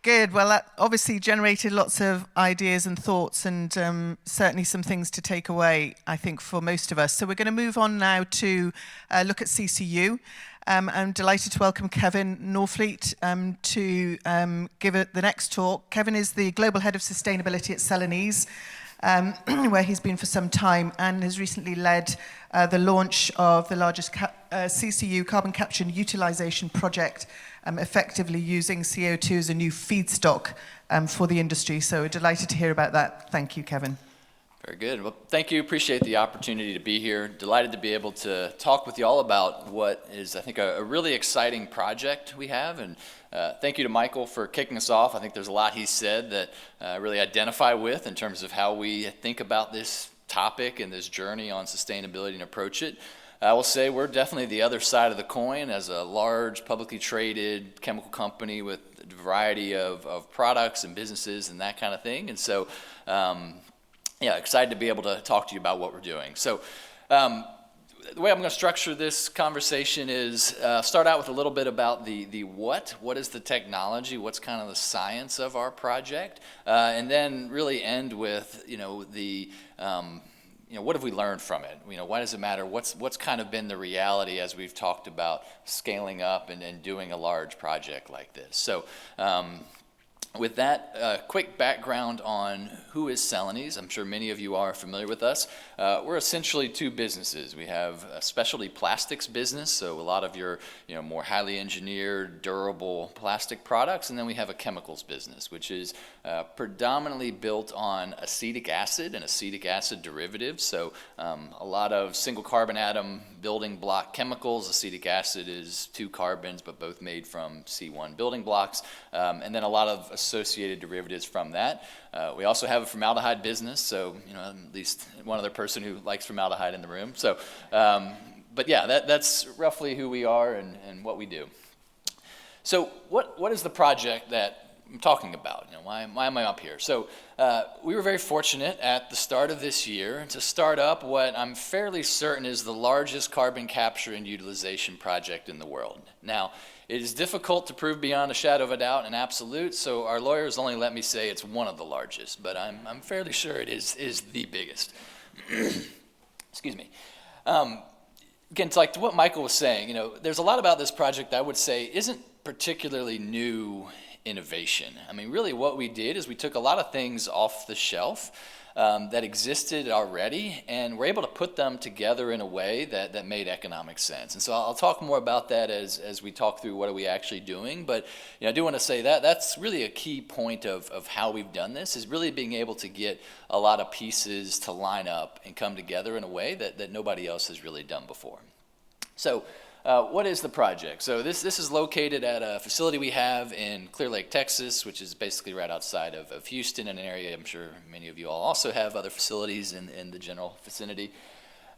Good. Well, that obviously generated lots of ideas and thoughts, and certainly some things to take away, I think, for most of us. So we're going to move on now to look at CCU. I'm delighted to welcome Kevin Norfleet to give the next talk. Kevin is the Global Head of Sustainability at Celanese, where he's been for some time and has recently led the launch of the largest CCU, carbon capture and utilization project, effectively using CO2 as a new feedstock for the industry. So we're delighted to hear about that. Thank you, Kevin. Very good. Well, thank you. Appreciate the opportunity to be here. Delighted to be able to talk with you all about what is, I think, a really exciting project we have. And thank you to Michael for kicking us off. I think there's a lot he said that I really identify with in terms of how we think about this topic and this journey on sustainability and approach it. I will say we're definitely the other side of the coin as a large publicly traded chemical company with a variety of products and businesses and that kind of thing. And so, yeah, excited to be able to talk to you about what we're doing. So the way I'm going to structure this conversation is start out with a little bit about the what is the technology, what's kind of the science of our project, and then really end with, what have we learned from it? Why does it matter? What's kind of been the reality as we've talked about scaling up and doing a large project like this? So with that, quick background on who is Celanese. I'm sure many of you are familiar with us. We're essentially two businesses. We have a specialty plastics business, so a lot of your more highly engineered, durable plastic products, and then we have a chemicals business, which is predominantly built on acetic acid and acetic acid derivatives. So a lot of single carbon atom building block chemicals. Acetic acid is 2 carbons, but both made from C1 building blocks, and then a lot of associated derivatives from that. We also have a formaldehyde business, so at least one other person who likes formaldehyde in the room. So, but yeah, that's roughly who we are and what we do. So, what is the project that I'm talking about? Why am I up here? So, we were very fortunate at the start of this year to start up what I'm fairly certain is the largest carbon capture and utilization project in the world. Now, it is difficult to prove beyond a shadow of a doubt and absolute, so our lawyers only let me say it's one of the largest, but I'm fairly sure it is the biggest. Excuse me. Again, it's like what Michael was saying, there's a lot about this project I would say isn't particularly new innovation. I mean, really what we did is we took a lot of things off the shelf that existed already, and we're able to put them together in a way that made economic sense. And so I'll talk more about that as we talk through what are we actually doing. But I do want to say that's really a key point of how we've done this, is really being able to get a lot of pieces to line up and come together in a way that nobody else has really done before. So what is the project? So this is located at a facility we have in Clear Lake, Texas, which is basically right outside of Houston, in an area I'm sure many of you all also have other facilities in the general vicinity.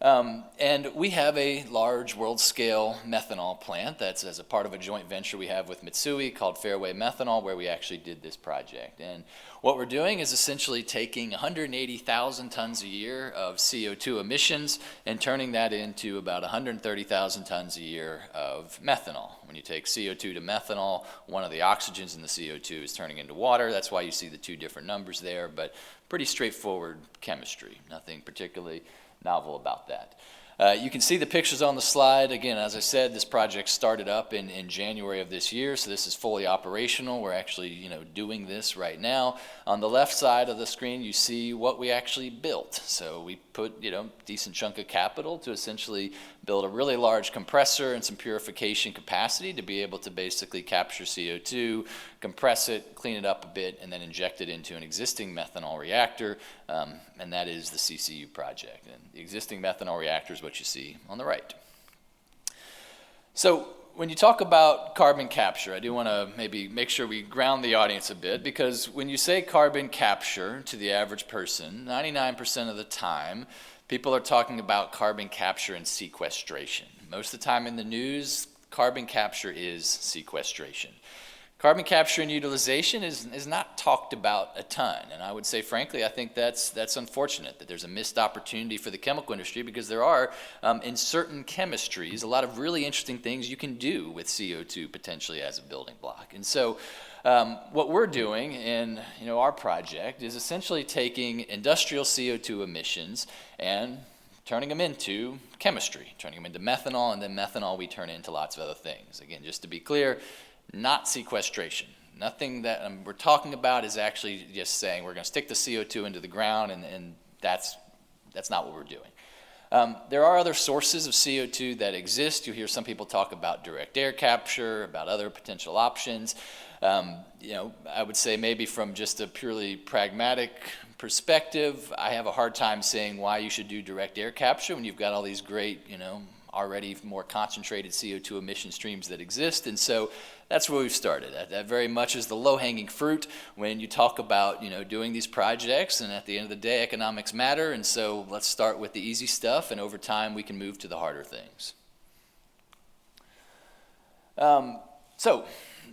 And we have a large world-scale methanol plant that's as a part of a joint venture we have with Mitsui called Fairway Methanol, where we actually did this project. And what we're doing is essentially taking 180,000 tons a year of CO2 emissions and turning that into about 130,000 tons a year of methanol. When you take CO2 to methanol, one of the oxygens in the CO2 is turning into water. That's why you see the two different numbers there, but pretty straightforward chemistry, nothing particularly novel about that. You can see the pictures on the slide. Again, as I said, this project started up in January of this year, so this is fully operational. We're actually, doing this right now. On the left side of the screen, you see what we actually built. So we put, decent chunk of capital to essentially build a really large compressor and some purification capacity to be able to basically capture CO2, compress it, clean it up a bit, and then inject it into an existing methanol reactor, and that is the CCU project. And the existing methanol reactor is what you see on the right. So when you talk about carbon capture, I do want to maybe make sure we ground the audience a bit, because when you say carbon capture to the average person, 99% of the time, people are talking about carbon capture and sequestration. Most of the time in the news, carbon capture is sequestration. Carbon capture and utilization is not talked about a ton, and I would say, frankly, I think that's unfortunate that there's a missed opportunity for the chemical industry, because there are, in certain chemistries, a lot of really interesting things you can do with CO2 potentially as a building block. And so what we're doing in our project is essentially taking industrial CO2 emissions and turning them into chemistry, turning them into methanol, and then methanol we turn into lots of other things. Again, just to be clear, not sequestration. Nothing that we're talking about is actually just saying we're going to stick the CO2 into the ground, and that's not what we're doing. There are other sources of CO2 that exist. You hear some people talk about direct air capture, about other potential options. I would say maybe from just a purely pragmatic perspective, I have a hard time saying why you should do direct air capture when you've got all these great, already more concentrated CO2 emission streams that exist. And so that's where we've started. That very much is the low-hanging fruit when you talk about doing these projects, and at the end of the day economics matter, and so let's start with the easy stuff, and over time we can move to the harder things. So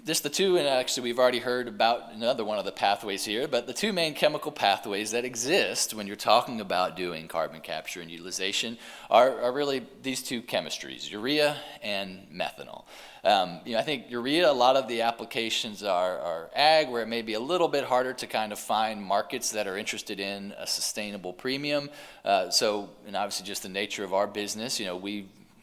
just the two, and actually we've already heard about another one of the pathways here, but the two main chemical pathways that exist when you're talking about doing carbon capture and utilization are really these two chemistries, urea and methanol. I think urea, a lot of the applications are ag, where it may be a little bit harder to kind of find markets that are interested in a sustainable premium. And obviously just the nature of our business,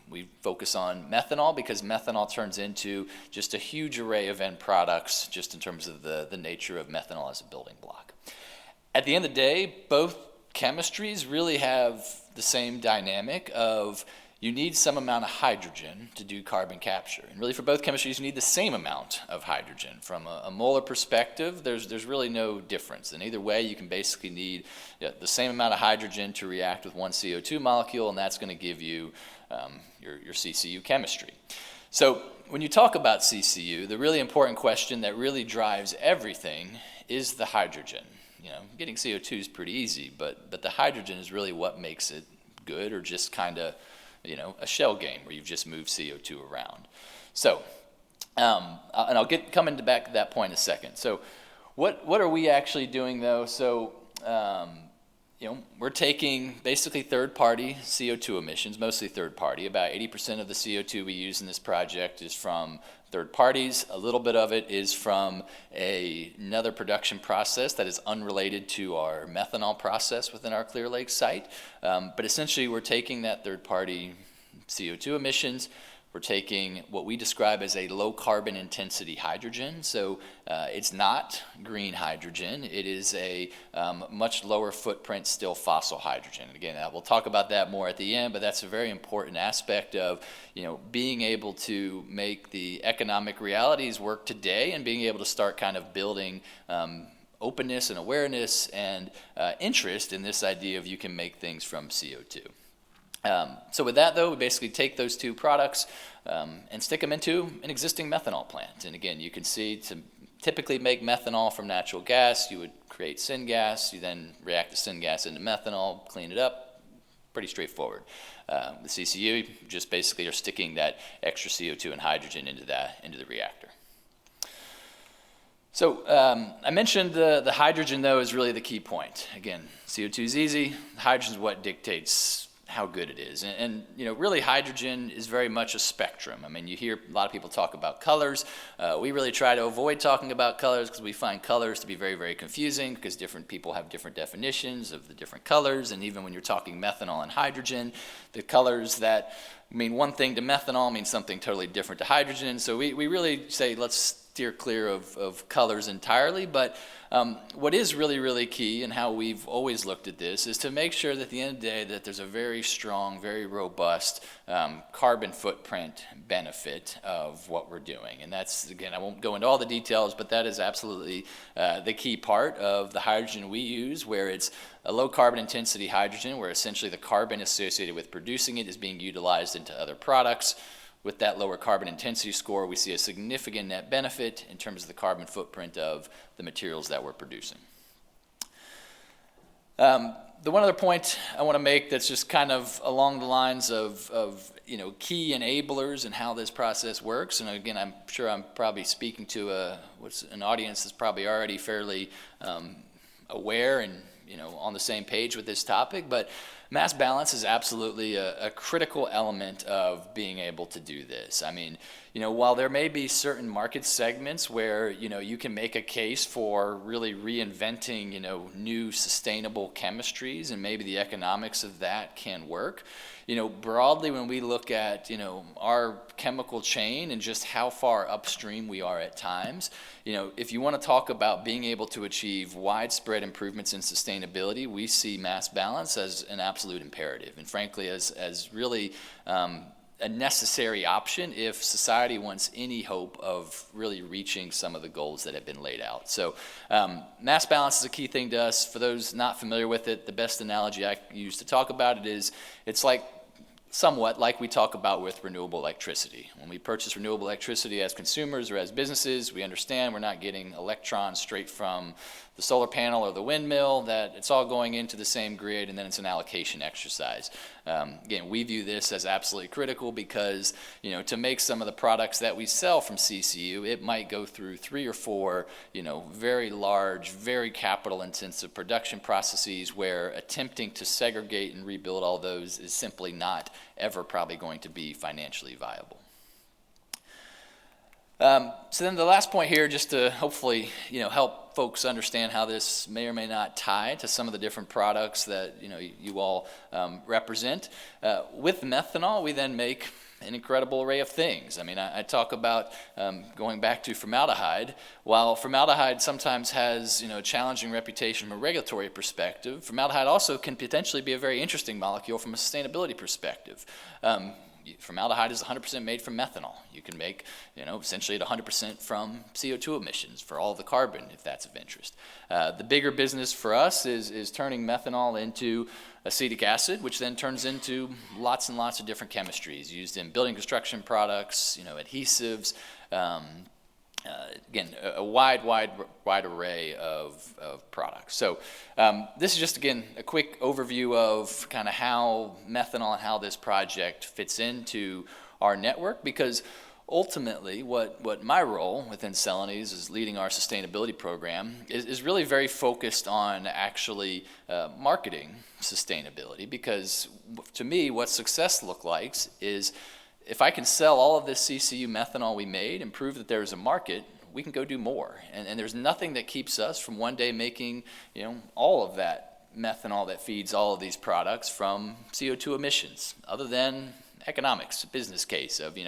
we focus on methanol because methanol turns into just a huge array of end products just in terms of the nature of methanol as a building block. At the end of the day, both chemistries really have the same dynamic of you need some amount of hydrogen to do carbon capture. And really for both chemistries, you need the same amount of hydrogen. From a molar perspective, there's really no difference. And either way, you can basically need the same amount of hydrogen to react with one CO2 molecule, and that's going to give you your CCU chemistry. So when you talk about CCU, the really important question that really drives everything is the hydrogen. Getting CO2 is pretty easy, but the hydrogen is really what makes it good, or just kind of a shell game where you've just moved CO2 around. So, and I'll come back to that point in a second. So what are we actually doing though? So, we're taking basically third-party CO2 emissions, mostly third-party. About 80% of the CO2 we use in this project is from third parties. A little bit of it is from another production process that is unrelated to our methanol process within our Clear Lake site. But essentially, we're taking that third-party CO2 emissions. We're taking what we describe as a low carbon intensity hydrogen. So it's not green hydrogen. It is a much lower footprint, still fossil hydrogen. And again, we'll talk about that more at the end, but that's a very important aspect of being able to make the economic realities work today, and being able to start kind of building openness and awareness and interest in this idea of you can make things from CO2. So with that, though, we basically take those two products and stick them into an existing methanol plant. And again, you can see to typically make methanol from natural gas, you would create syngas, you then react the syngas into methanol, clean it up, pretty straightforward. The CCU, just basically are sticking that extra CO2 and hydrogen into the reactor. So I mentioned the hydrogen, though, is really the key point. Again, CO2 is easy. Hydrogen is what dictates how good it is. And really hydrogen is very much a spectrum. I mean, you hear a lot of people talk about colors. We really try to avoid talking about colors because we find colors to be very, very confusing, because different people have different definitions of the different colors. And even when you're talking methanol and hydrogen, the colors that mean one thing to methanol mean something totally different to hydrogen. So we really say let's steer clear of colors entirely. But what is really, really key, and how we've always looked at this, is to make sure that at the end of the day that there's a very strong, very robust carbon footprint benefit of what we're doing. And that's, again, I won't go into all the details, but that is absolutely the key part of the hydrogen we use, where it's a low carbon intensity hydrogen, where essentially the carbon associated with producing it is being utilized into other products. With that lower carbon intensity score, we see a significant net benefit in terms of the carbon footprint of the materials that we're producing. The one other point I want to make that's just kind of along the lines of key enablers and how this process works, and again, I'm sure I'm probably speaking to an audience that's probably already fairly aware and on the same page with this topic, but Mass balance is absolutely a critical element of being able to do this. I mean, while there may be certain market segments where, you can make a case for really reinventing, new sustainable chemistries, and maybe the economics of that can work. Broadly, when we look at, our chemical chain and just how far upstream we are at times, if you want to talk about being able to achieve widespread improvements in sustainability, we see mass balance as an absolute imperative, and frankly, as really a necessary option if society wants any hope of really reaching some of the goals that have been laid out. So mass balance is a key thing to us. For those not familiar with it, the best analogy I use to talk about it is it's somewhat like we talk about with renewable electricity. When we purchase renewable electricity as consumers or as businesses, we understand we're not getting electrons straight from the solar panel or the windmill, that it's all going into the same grid, and then it's an allocation exercise. Again, we view this as absolutely critical because, to make some of the products that we sell from CCU, it might go through 3 or 4, very large, very capital-intensive production processes where attempting to segregate and rebuild all those is simply not ever probably going to be financially viable. So then the last point here, just to hopefully, help folks understand how this may or may not tie to some of the different products that, you all represent. With methanol, we then make an incredible array of things. I mean, I talk about going back to formaldehyde. While formaldehyde sometimes has, a challenging reputation from a regulatory perspective, formaldehyde also can potentially be a very interesting molecule from a sustainability perspective. Formaldehyde is 100% made from methanol. You can make, essentially at 100% from CO2 emissions for all the carbon, if that's of interest. The bigger business for us is turning methanol into acetic acid, which then turns into lots and lots of different chemistries used in building construction products, adhesives, again, a wide array of products. So this is just, again, a quick overview of kind of how methanol and how this project fits into our network, because ultimately what my role within Celanese is leading our sustainability program is really very focused on actually marketing sustainability, because to me what success looks like is if I can sell all of this CCU methanol we made and prove that there is a market, we can go do more. And there's nothing that keeps us from one day making, all of that methanol that feeds all of these products from CO2 emissions, other than economics, business case of,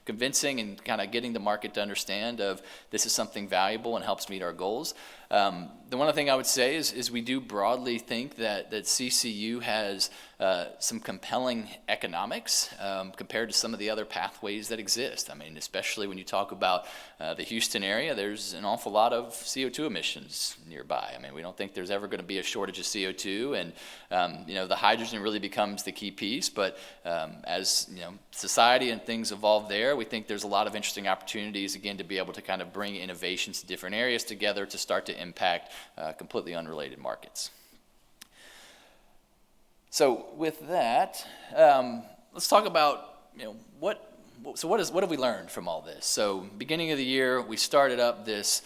convincing and kind of getting the market to understand of this is something valuable and helps meet our goals. The one other thing I would say is we do broadly think that CCU has some compelling economics compared to some of the other pathways that exist. I mean, especially when you talk about the Houston area, there's an awful lot of CO2 emissions nearby. I mean, we don't think there's ever going to be a shortage of CO2, and the hydrogen really becomes the key piece. But as society and things evolve there, we think there's a lot of interesting opportunities, again, to be able to kind of bring innovations to different areas together to start to impact completely unrelated markets. So with that, let's talk about what have we learned from all this? So beginning of the year, we started up this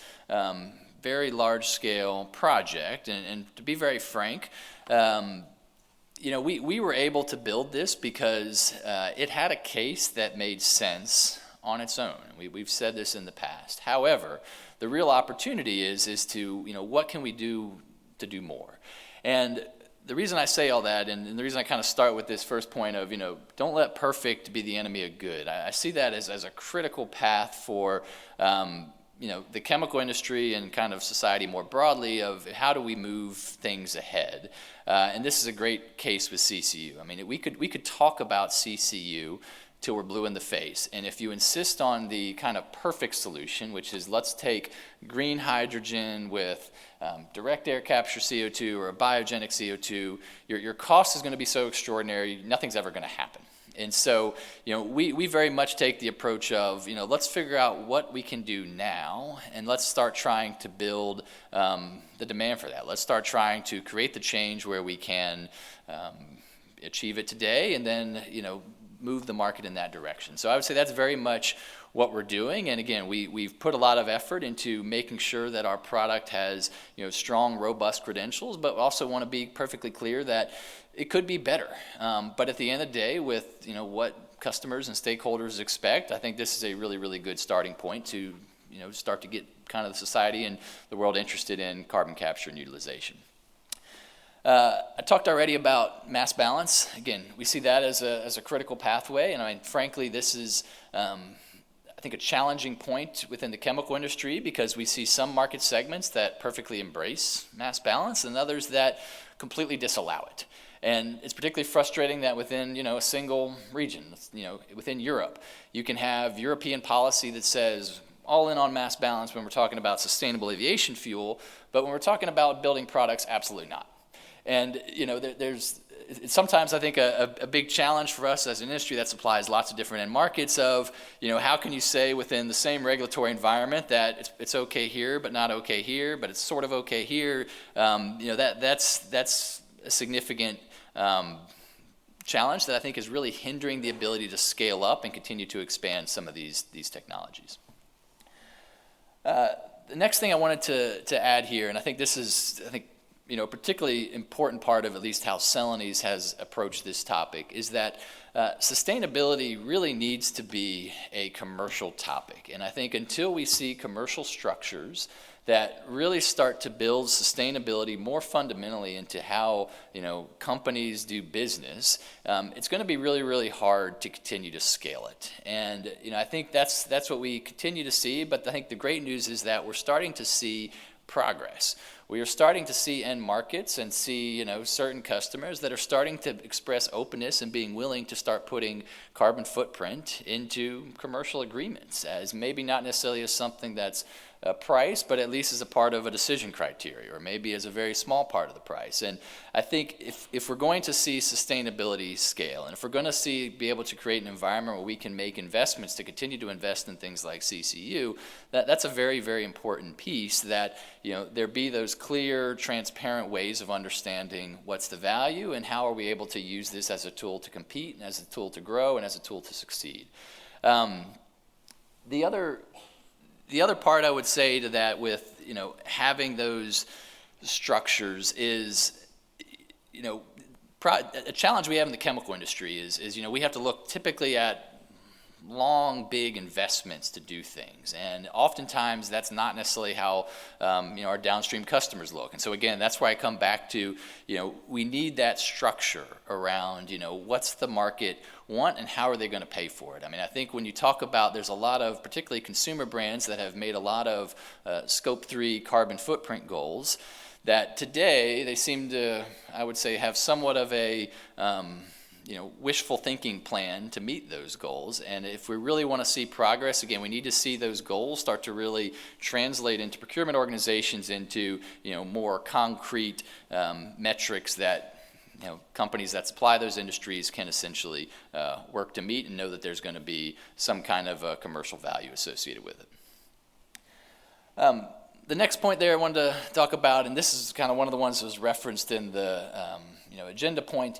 very large-scale project, and to be very frank, we were able to build this because it had a case that made sense on its own. We've said this in the past. However, the real opportunity is to, what can we do to do more? And the reason I say all that, and the reason I kind of start with this first point of, don't let perfect be the enemy of good. I see that as a critical path for, the chemical industry and kind of society more broadly of how do we move things ahead. And this is a great case with CCU. I mean, we could talk about CCU till we're blue in the face. And if you insist on the kind of perfect solution, which is let's take green hydrogen with direct air capture CO2 or a biogenic CO2, your cost is going to be so extraordinary, nothing's ever going to happen. And so, we very much take the approach of, let's figure out what we can do now, and let's start trying to build the demand for that. Let's start trying to create the change where we can achieve it today, and then, move the market in that direction. So I would say that's very much what we're doing. And again, we've put a lot of effort into making sure that our product has, strong, robust credentials, but also want to be perfectly clear that it could be better. But at the end of the day, with, what customers and stakeholders expect, I think this is a really, really good starting point to, start to get kind of the society and the world interested in carbon capture and utilization. I talked already about mass balance. Again, we see that as a critical pathway, and I mean, frankly, this is, I think, a challenging point within the chemical industry, because we see some market segments that perfectly embrace mass balance and others that completely disallow it. And it's particularly frustrating that within, a single region, within Europe, you can have European policy that says all in on mass balance when we're talking about sustainable aviation fuel, but when we're talking about building products, absolutely not. And there's sometimes, I think, a big challenge for us as an industry that supplies lots of different end markets of, how can you say within the same regulatory environment that it's okay here but not okay here, but it's sort of okay here. That's a significant challenge that I think is really hindering the ability to scale up and continue to expand some of these technologies. The next thing I wanted to add here, and I think this is, a particularly important part of at least how Celanese has approached this topic, is that sustainability really needs to be a commercial topic. And I think until we see commercial structures that really start to build sustainability more fundamentally into how, companies do business, it's going to be really, really hard to continue to scale it. And, I think that's what we continue to see, but I think the great news is that we're starting to see progress. We are starting to see end markets and see, certain customers that are starting to express openness and being willing to start putting carbon footprint into commercial agreements, as maybe not necessarily as something that's a price, but at least as a part of a decision criteria, or maybe as a very small part of the price. And I think if we're going to see sustainability scale, and if we're going to be able to create an environment where we can make investments to continue to invest in things like CCU, that's a very, very important piece, that there be those clear, transparent ways of understanding what's the value and how are we able to use this as a tool to compete and as a tool to grow and as a tool to succeed. The other part I would say to that, with having those structures, is a challenge we have in the chemical industry is we have to look typically at long, big investments to do things, and oftentimes that's not necessarily how our downstream customers look. And so again, that's why I come back to we need that structure around what's the market want and how are they going to pay for it. I mean, I think when you talk about, there's a lot of particularly consumer brands that have made a lot of Scope 3 carbon footprint goals that today they seem to, I would say, have somewhat of a wishful thinking plan to meet those goals. And if we really want to see progress, again, we need to see those goals start to really translate into procurement organizations, into more concrete metrics that companies that supply those industries can essentially work to meet, and know that there's going to be some kind of commercial value associated with it. The next point there I wanted to talk about, and this is kind of one of the ones that was referenced in the agenda point.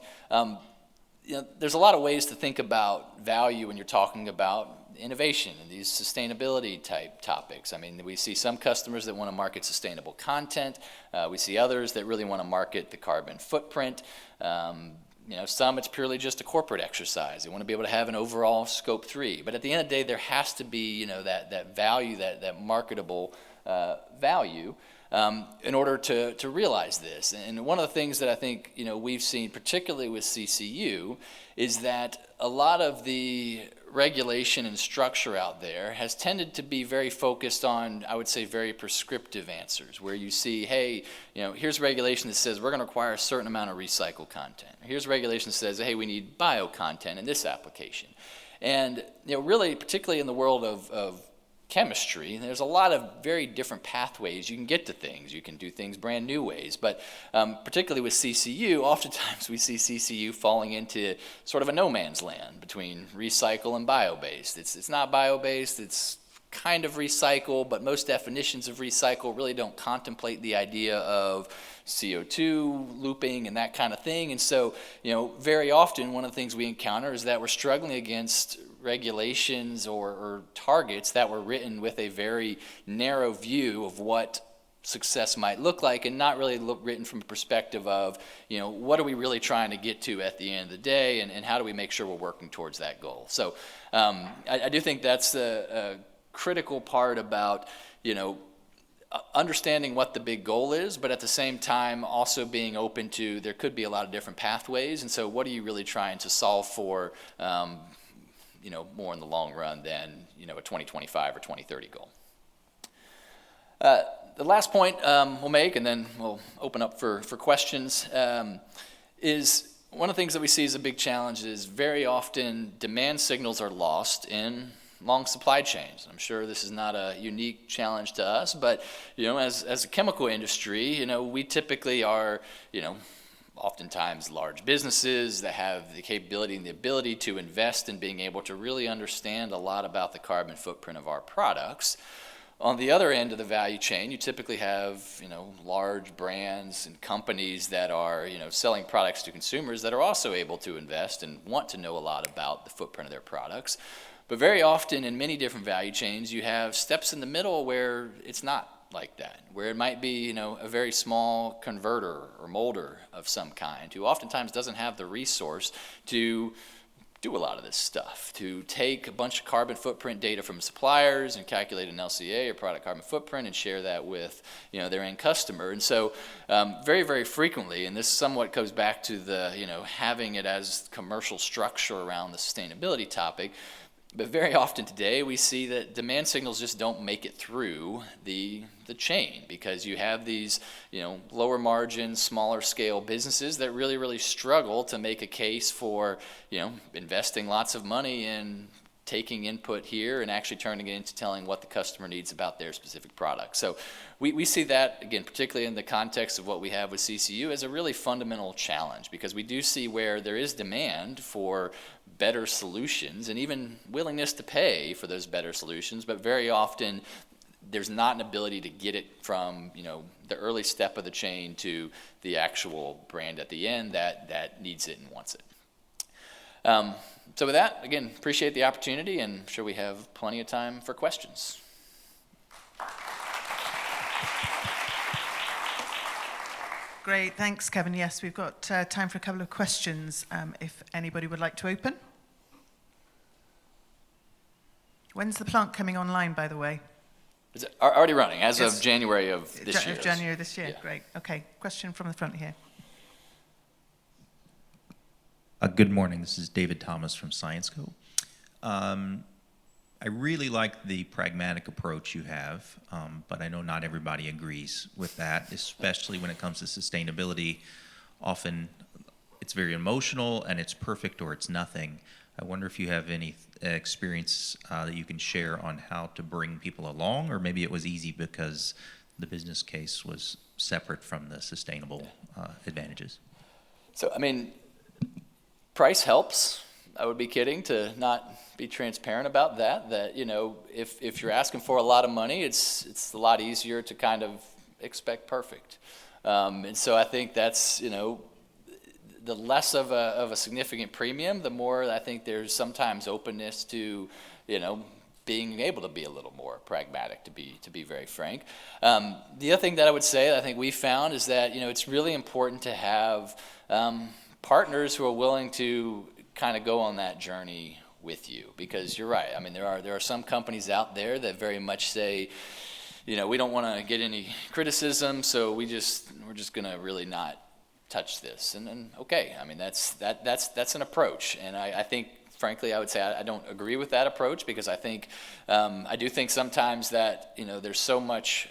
There's a lot of ways to think about value when you're talking about innovation and these sustainability type topics. I mean, we see some customers that want to market sustainable content. We see others that really want to market the carbon footprint. Some it's purely just a corporate exercise. They want to be able to have an overall Scope 3. But at the end of the day, there has to be that value, that marketable value, in order to realize this. And one of the things that I think we've seen, particularly with CCU, is that a lot of the regulation and structure out there has tended to be very focused on, I would say, very prescriptive answers, where you see, hey, here's regulation that says we're going to require a certain amount of recycled content. Here's regulation that says, hey, we need bio content in this application. And really, particularly in the world of chemistry, there's a lot of very different pathways you can get to things. You can do things brand new ways, but particularly with CCU, oftentimes we see CCU falling into sort of a no man's land between recycle and bio-based. It's not bio-based, it's kind of recycle, but most definitions of recycle really don't contemplate the idea of CO2 looping and that kind of thing. And so, very often one of the things we encounter is that we're struggling against regulations or targets that were written with a very narrow view of what success might look like, and not really written from a perspective of, what are we really trying to get to at the end of the day, and how do we make sure we're working towards that goal. So I do think that's a critical part about, understanding what the big goal is, but at the same time also being open to, there could be a lot of different pathways, and so what are you really trying to solve for, more in the long run than, a 2025 or 2030 goal. The last point we'll make, and then we'll open up for questions, is one of the things that we see as a big challenge is very often demand signals are lost in long supply chains. I'm sure this is not a unique challenge to us, but as a chemical industry, we typically are, oftentimes large businesses that have the capability and the ability to invest in being able to really understand a lot about the carbon footprint of our products. On the other end of the value chain, you typically have, large brands and companies that are, selling products to consumers that are also able to invest and want to know a lot about the footprint of their products. But very often in many different value chains, you have steps in the middle where it's not like that, where it might be, a very small converter or molder of some kind who oftentimes doesn't have the resource to do a lot of this stuff, to take a bunch of carbon footprint data from suppliers and calculate an LCA or product carbon footprint and share that with their end customer. And so very, very frequently, and this somewhat goes back to the having it as commercial structure around the sustainability topic, but very often today we see that demand signals just don't make it through the chain, because you have these lower margin, smaller scale businesses that really, really struggle to make a case for investing lots of money in taking input here and actually turning it into telling what the customer needs about their specific product. So we see that, again, particularly in the context of what we have with CCU, as a really fundamental challenge, because we do see where there is demand for better solutions and even willingness to pay for those better solutions, but very often there's not an ability to get it from the early step of the chain to the actual brand at the end that needs it and wants it. So with that, again, appreciate the opportunity, and I'm sure we have plenty of time for questions. Great, thanks, Kevin. Yes, we've got time for a couple of questions, if anybody would like to open. When's the plant coming online, by the way? Is it already running as of January of this year? January this year, yeah. Great. Okay, question from the front here. Good morning, this is David Thomas from ScienceCo. I really like the pragmatic approach you have, but I know not everybody agrees with that, especially when it comes to sustainability. Often it's very emotional and it's perfect or it's nothing. I wonder if you have any experience that you can share on how to bring people along, or maybe it was easy because the business case was separate from the sustainable advantages. So, price helps. I would be kidding to not be transparent about that if you're asking for a lot of money, it's a lot easier to kind of expect perfect. And so I think that's, the less of a significant premium, the more I think there's sometimes openness to, being able to be a little more pragmatic, to be very frank. The other thing that I would say that I think we found is that, it's really important to have partners who are willing to kind of go on that journey with you, because you're right. There are some companies out there that very much say, we don't want to get any criticism, so we're just going to really not touch this. And okay, that's an approach, and I think, frankly, I would say I don't agree with that approach, because I think I do think sometimes that there's so much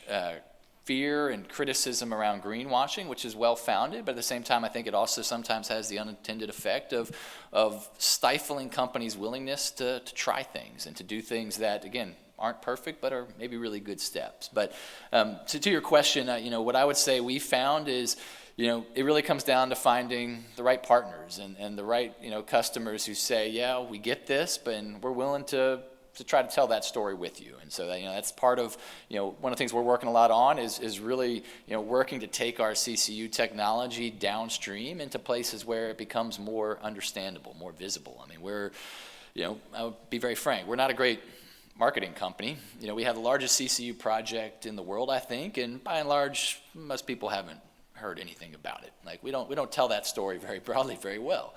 fear and criticism around greenwashing, which is well-founded, but at the same time, I think it also sometimes has the unintended effect of stifling companies' willingness to try things and to do things that, again, aren't perfect, but are maybe really good steps. But to your question, what I would say we found is, it really comes down to finding the right partners and the right, customers who say, yeah, we get this, but we're willing to try to tell that story with you. And so that, that's part of, one of the things we're working a lot on is really, working to take our CCU technology downstream into places where it becomes more understandable, more visible. We're, I would be very frank, we're not a great marketing company. We have the largest CCU project in the world, I think, and by and large, most people haven't heard anything about it. Like we don't tell that story very broadly very well.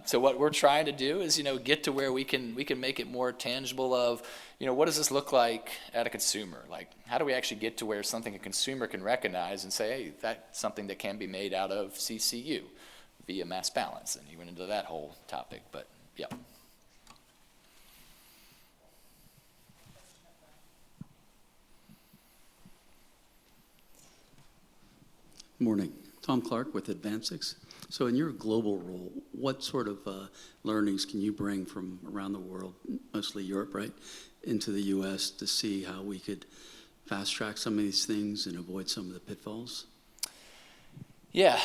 So what we're trying to do is get to where we can make it more tangible of what does this look like at a consumer? Like how do we actually get to where something a consumer can recognize and say, hey, that's something that can be made out of CCU via mass balance, and you went into that whole topic. But yeah. Morning. Tom Clark with Advancix. So in your global role, what sort of learnings can you bring from around the world, mostly Europe, right, into the U.S. to see how we could fast track some of these things and avoid some of the pitfalls? Yeah.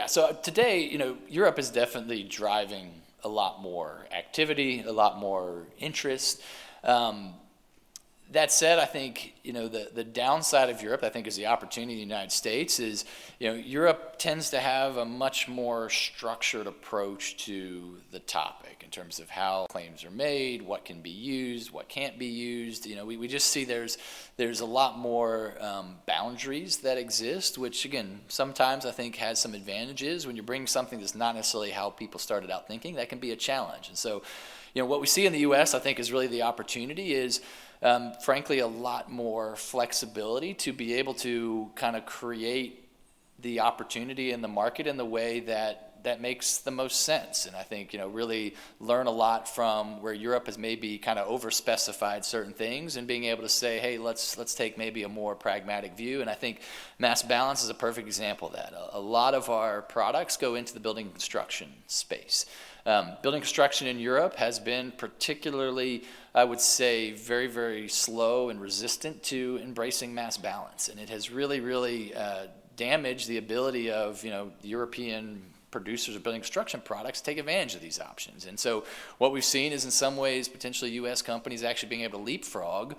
So today, Europe is definitely driving a lot more activity, a lot more interest. That said, I think, the downside of Europe, I think, is the opportunity in the United States is, Europe tends to have a much more structured approach to the topic in terms of how claims are made, what can be used, what can't be used. We just see there's a lot more boundaries that exist, which, again, sometimes I think has some advantages. When you bring something that's not necessarily how people started out thinking, that can be a challenge. And so, what we see in the U.S., I think, is really the opportunity is, frankly, a lot more flexibility to be able to kind of create the opportunity in the market in the way that makes the most sense. And I think, really learn a lot from where Europe has maybe kind of overspecified certain things and being able to say, hey, let's take maybe a more pragmatic view. And I think mass balance is a perfect example of that. A lot of our products go into the building construction space. Building construction in Europe has been particularly, I would say, very, very slow and resistant to embracing mass balance. And it has really, really damaged the ability of, European producers of building construction products to take advantage of these options. And so what we've seen is in some ways potentially U.S. companies actually being able to leapfrog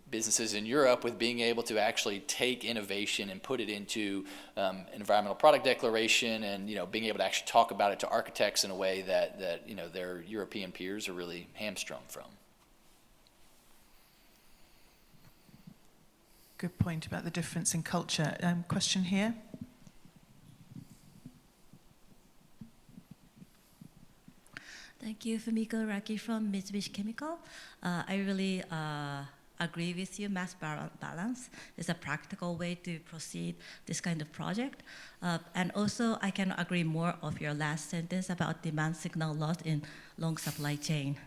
businesses in Europe with being able to actually take innovation and put it into an environmental product declaration and being able to actually talk about it to architects in a way that their European peers are really hamstrung from. Good point about the difference in culture. Question here. Thank you, Fumiko Raki from Mitsubishi Chemical. I really agree with you. Mass balance is a practical way to proceed this kind of project. And also, I can agree more of your last sentence about demand signal loss in long supply chain,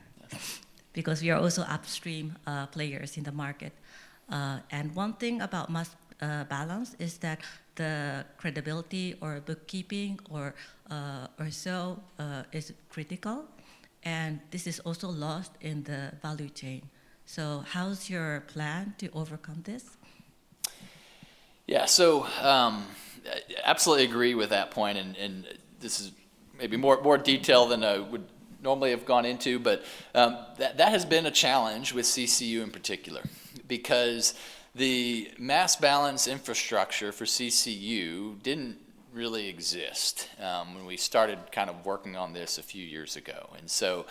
because we are also upstream players in the market. And one thing about mass balance is that the credibility or bookkeeping or so is critical. And this is also lost in the value chain. So how's your plan to overcome this? Yeah, so absolutely agree with that point, and this is maybe more detail than I would normally have gone into, but that has been a challenge with CCU in particular, because the mass balance infrastructure for CCU didn't really exist when we started kind of working on this a few years ago. And so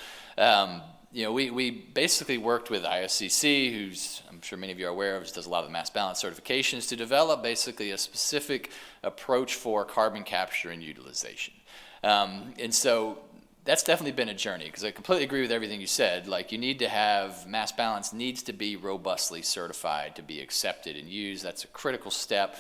we basically worked with ISCC, who's, I'm sure many of you are aware of, does a lot of the mass balance certifications, to develop basically a specific approach for carbon capture and utilization. And so that's definitely been a journey, because I completely agree with everything you said. Like, you need to have mass balance needs to be robustly certified to be accepted and used. That's a critical step,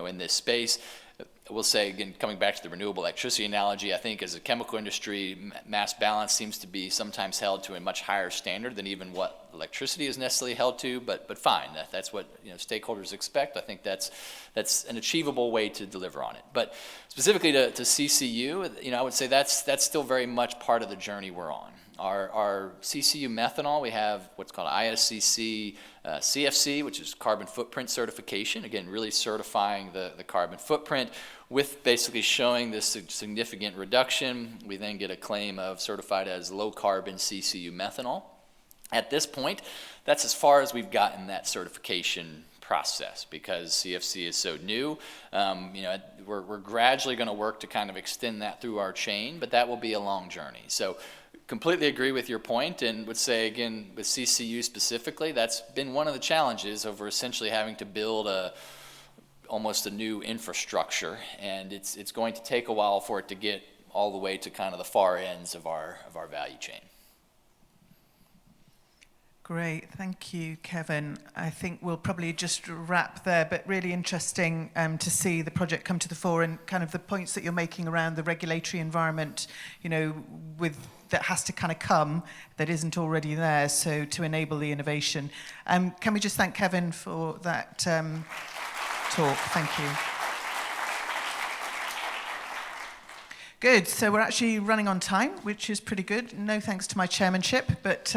in this space. I will say, again, coming back to the renewable electricity analogy, I think as a chemical industry, mass balance seems to be sometimes held to a much higher standard than even what electricity is necessarily held to, but fine, that's what stakeholders expect. I think that's an achievable way to deliver on it. But specifically to CCU, I would say that's still very much part of the journey we're on. Our CCU methanol, we have what's called ISCC CFC, which is carbon footprint certification. Again, really certifying the carbon footprint with basically showing this significant reduction. We then get a claim of certified as low carbon CCU methanol. At this point, that's as far as we've gotten that certification process because CFC is so new. You know, we're gradually going to work to kind of extend that through our chain, but that will be a long journey. So completely agree with your point and would say, again, with CCU specifically, that's been one of the challenges over essentially having to build almost a new infrastructure, and it's going to take a while for it to get all the way to kind of the far ends of our value chain. Great, thank you, Kevin. I think we'll probably just wrap there, but really interesting to see the project come to the fore and kind of the points that you're making around the regulatory environment, you know, that has to kind of come that isn't already there, so to enable the innovation. Can we just thank Kevin for that talk? Thank you. Good, so we're actually running on time, which is pretty good. No thanks to my chairmanship, but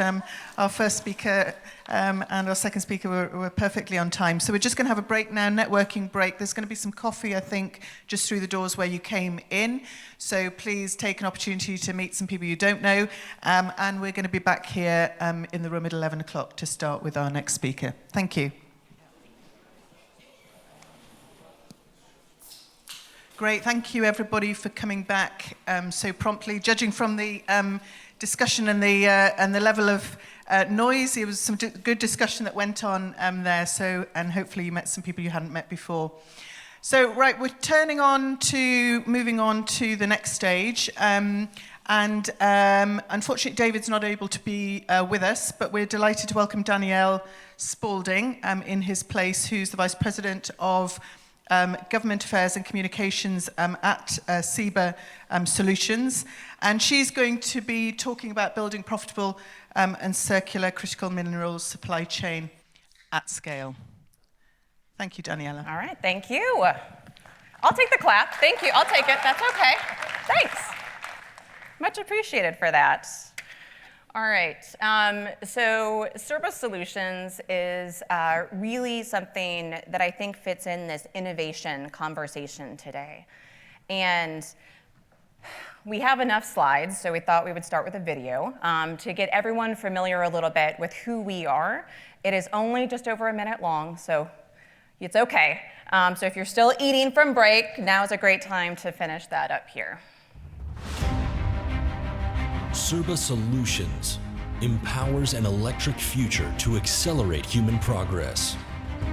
our first speaker and our second speaker were perfectly on time. So we're just going to have a break now, networking break. There's going to be some coffee, I think, just through the doors where you came in. So please take an opportunity to meet some people you don't know. And we're going to be back here in the room at 11 o'clock to start with our next speaker. Thank you. Great, thank you everybody for coming back so promptly. Judging from the discussion and the level of noise, it was some good discussion that went on there. So, and hopefully you met some people you hadn't met before. So, right, we're moving on to the next stage. Unfortunately, David's not able to be with us, but we're delighted to welcome Danielle Spalding in his place, who's the Vice President of Government Affairs and Communications at CEBA Solutions. And she's going to be talking about building profitable and circular critical minerals supply chain at scale. Thank you, Daniela. All right, thank you. I'll take the clap. Thank you. I'll take it. That's okay. Thanks. Much appreciated for that. All right, so CEBA Solutions is really something that I think fits in this innovation conversation today. And we have enough slides, so we thought we would start with a video to get everyone familiar a little bit with who we are. It is only just over a minute long, so it's okay. So if you're still eating from break, now is a great time to finish that up here. CEBA Solutions empowers an electric future to accelerate human progress.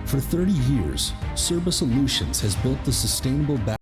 For 30 years, CEBA Solutions has built the sustainable